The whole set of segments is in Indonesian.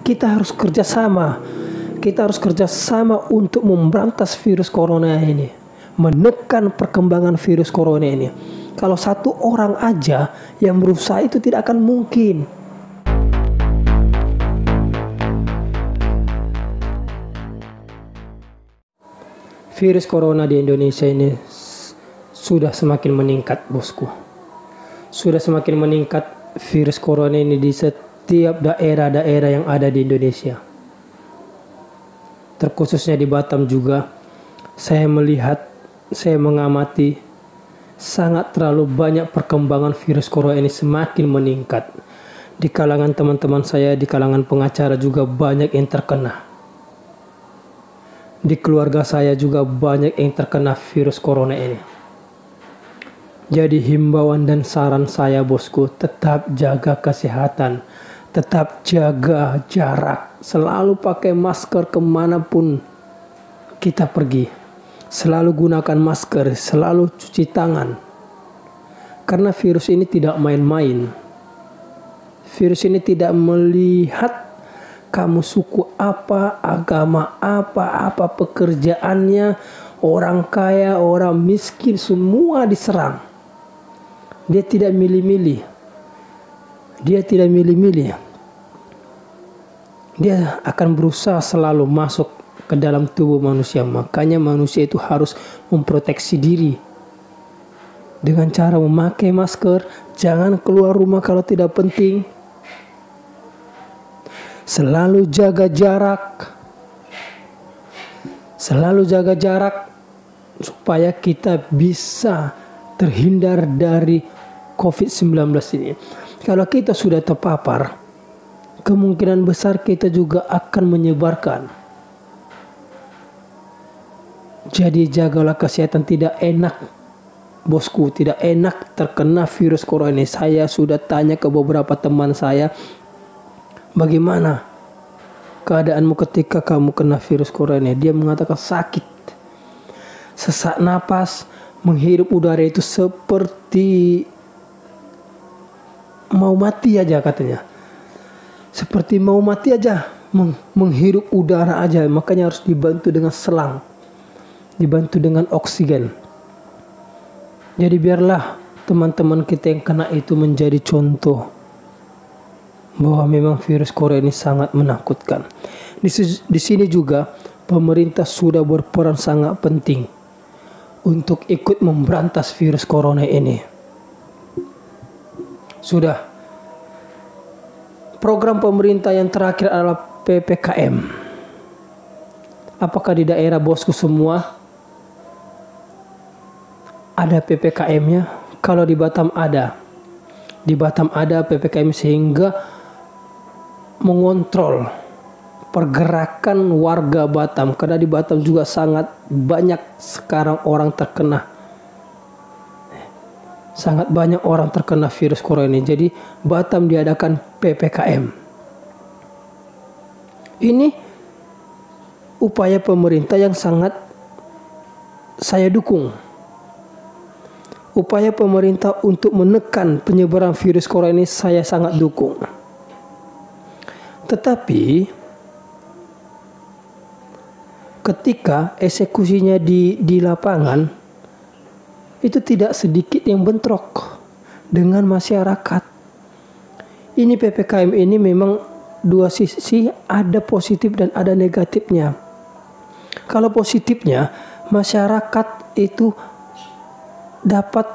kita harus kerjasama. Kita harus kerjasama untuk memberantas virus corona ini, menekan perkembangan virus corona ini. Kalau satu orang aja yang berusaha itu tidak akan mungkin. Virus corona di Indonesia ini sudah semakin meningkat, bosku. Sudah semakin meningkat virus corona ini di setiap daerah-daerah yang ada di Indonesia. Terkhususnya di Batam juga, saya melihat, saya mengamati sangat terlalu banyak perkembangan virus corona ini semakin meningkat. Di kalangan teman-teman saya, di kalangan pengacara juga banyak yang terkena. Di keluarga saya juga banyak yang terkena virus corona ini. Jadi himbauan dan saran saya, bosku, tetap jaga kesehatan. Tetap jaga jarak, selalu pakai masker kemanapun kita pergi. Selalu gunakan masker, selalu cuci tangan. Karena virus ini tidak main-main. Virus ini tidak melihat kamu suku apa, agama apa pekerjaannya, orang kaya, orang miskin, semua diserang. Dia tidak milih-milih. Dia tidak milih-milih. Dia akan berusaha selalu masuk ke dalam tubuh manusia. Makanya manusia itu harus memproteksi diri dengan cara memakai masker. Jangan keluar rumah kalau tidak penting. Selalu jaga jarak. Selalu jaga jarak supaya kita bisa terhindar dari COVID-19 ini. Kalau kita sudah terpapar, kemungkinan besar kita juga akan menyebarkan. Jadi jagalah kesehatan. Tidak enak, bosku, tidak enak terkena virus corona ini. Saya sudah tanya ke beberapa teman saya, bagaimana keadaanmu ketika kamu kena virus corona ini? Dia mengatakan sakit, sesak napas, menghirup udara itu seperti mau mati aja katanya. Seperti mau mati aja, menghirup udara aja. Makanya harus dibantu dengan selang, dibantu dengan oksigen. Jadi biarlah teman-teman kita yang kena itu menjadi contoh bahwa memang virus corona ini sangat menakutkan. Di sini juga pemerintah sudah berperan sangat penting untuk ikut memberantas virus corona ini. Sudah. Program pemerintah yang terakhir adalah PPKM. Apakah di daerah bosku semua ada PPKM-nya? Kalau di Batam ada. Di Batam ada PPKM sehingga mengontrol pergerakan warga Batam. Karena di Batam juga sangat banyak sekarang orang terkena. Sangat banyak orang terkena virus corona ini. Jadi Batam diadakan PPKM. Ini upaya pemerintah yang sangat saya dukung. Upaya pemerintah untuk menekan penyebaran virus corona ini saya sangat dukung. Tetapi ketika eksekusinya di lapangan, itu tidak sedikit yang bentrok dengan masyarakat. Ini PPKM ini memang dua sisi, ada positif dan ada negatifnya. Kalau positifnya, masyarakat itu dapat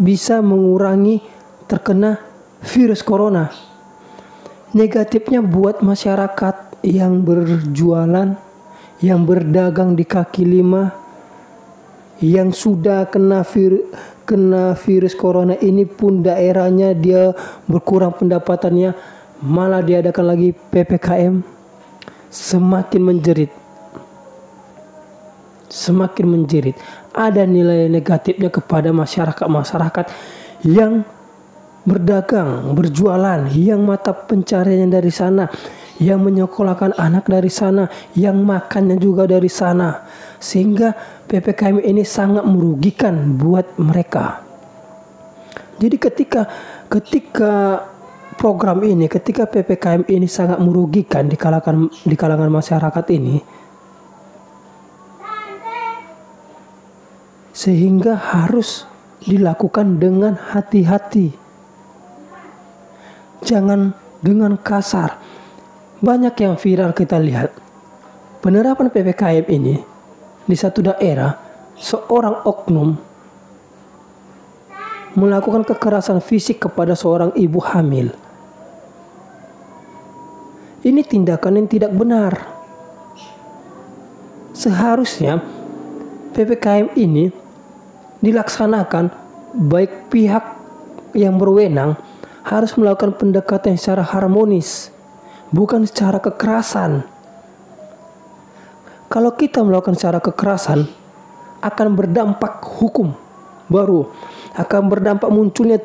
bisa mengurangi terkena virus corona. Negatifnya buat masyarakat yang berjualan, yang berdagang di kaki lima, yang sudah kena virus corona ini pun daerahnya dia berkurang pendapatannya, malah diadakan lagi PPKM, semakin menjerit. Semakin menjerit. Ada nilai negatifnya kepada masyarakat yang berdagang, berjualan, yang mata pencariannya dari sana, yang menyekolahkan anak dari sana, yang makannya juga dari sana. Sehingga PPKM ini sangat merugikan buat mereka. Jadi ketika program ini, ketika PPKM ini sangat merugikan di kalangan masyarakat ini, sehingga harus dilakukan dengan hati-hati. Jangan dengan kasar. Banyak yang viral kita lihat. Penerapan PPKM ini di satu daerah, seorang oknum melakukan kekerasan fisik kepada seorang ibu hamil. Ini tindakan yang tidak benar. Seharusnya PPKM ini dilaksanakan, baik pihak yang berwenang harus melakukan pendekatan secara harmonis, bukan secara kekerasan. Kalau kita melakukan secara kekerasan, akan berdampak hukum baru, akan berdampak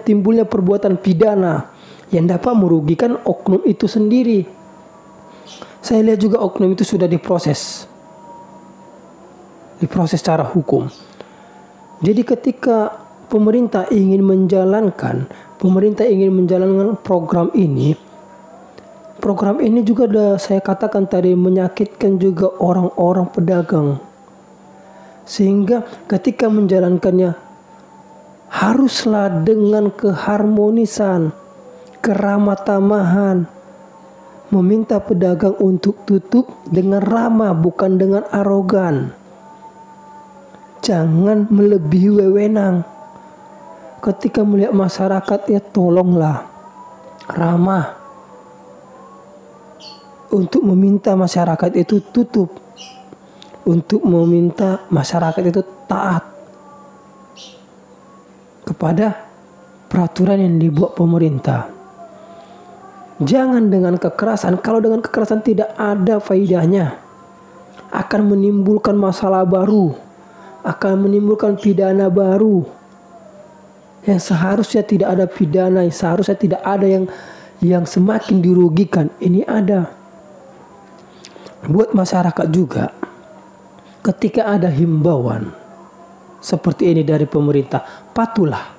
timbulnya perbuatan pidana yang dapat merugikan oknum itu sendiri. Saya lihat juga oknum itu sudah diproses secara hukum. Jadi ketika pemerintah ingin menjalankan program ini juga saya katakan tadi menyakitkan juga orang-orang pedagang. Sehingga ketika menjalankannya haruslah dengan keharmonisan, keramah tamahan, meminta pedagang untuk tutup dengan ramah, bukan dengan arogan. Jangan melebihi wewenang. Ketika melihat masyarakat, ya tolonglah ramah untuk meminta masyarakat itu tutup, untuk meminta masyarakat itu taat kepada peraturan yang dibuat pemerintah. Jangan dengan kekerasan. Kalau dengan kekerasan tidak ada faedahnya, akan menimbulkan masalah baru, akan menimbulkan pidana baru. Yang seharusnya tidak ada pidana, yang seharusnya tidak ada yang semakin dirugikan. Ini ada. Buat masyarakat juga, ketika ada himbauan seperti ini dari pemerintah, patuhlah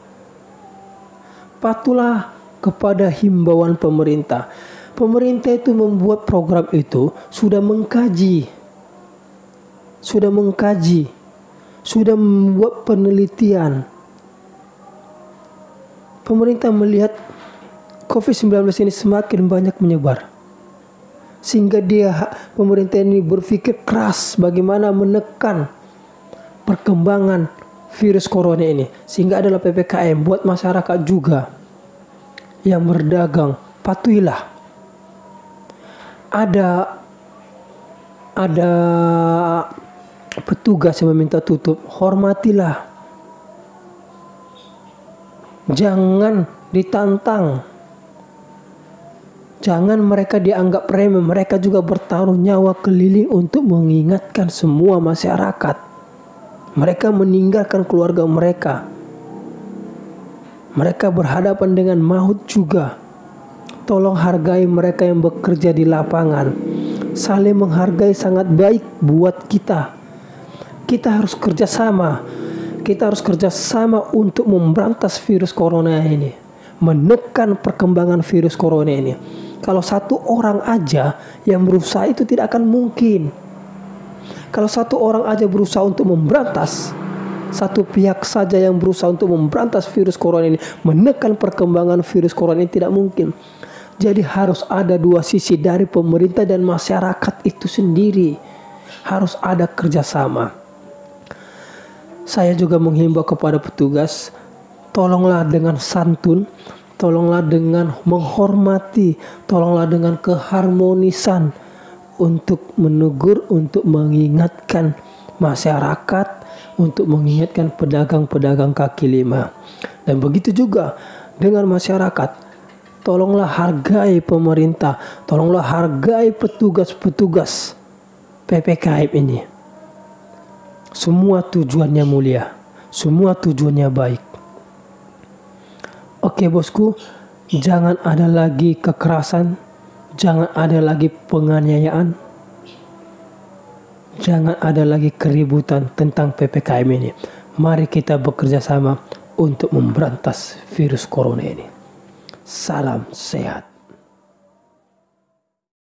kepada himbauan pemerintah. Pemerintah itu membuat program itu sudah mengkaji, sudah membuat penelitian. Pemerintah melihat COVID-19 ini semakin banyak menyebar, sehingga pemerintah ini berpikir keras bagaimana menekan perkembangan virus corona ini, sehingga adalah PPKM buat masyarakat juga yang berdagang. Patuhilah. Ada petugas yang meminta tutup, hormatilah. Jangan ditantang. Jangan mereka dianggap remeh. Mereka juga bertaruh nyawa keliling untuk mengingatkan semua masyarakat. Mereka meninggalkan keluarga mereka. Mereka berhadapan dengan maut juga. Tolong hargai mereka yang bekerja di lapangan. Saling menghargai sangat baik buat kita. Kita harus kerjasama. Kita harus kerjasama untuk memberantas virus corona ini. Menekan perkembangan virus corona ini. Kalau satu orang aja yang berusaha itu tidak akan mungkin. Kalau satu orang aja berusaha untuk memberantas, satu pihak saja yang berusaha untuk memberantas virus corona ini, menekan perkembangan virus corona ini tidak mungkin. Jadi harus ada dua sisi, dari pemerintah dan masyarakat itu sendiri. Harus ada kerjasama. Saya juga menghimbau kepada petugas, tolonglah dengan santun, tolonglah dengan menghormati, tolonglah dengan keharmonisan untuk menegur, untuk mengingatkan masyarakat, untuk mengingatkan pedagang-pedagang kaki lima. Dan begitu juga dengan masyarakat. Tolonglah hargai pemerintah, tolonglah hargai petugas-petugas PPKM ini. Semua tujuannya mulia, semua tujuannya baik. Oke bosku, jangan ada lagi kekerasan, jangan ada lagi penganiayaan, jangan ada lagi keributan tentang PPKM ini. Mari kita bekerja sama untuk memberantas virus corona ini. Salam sehat.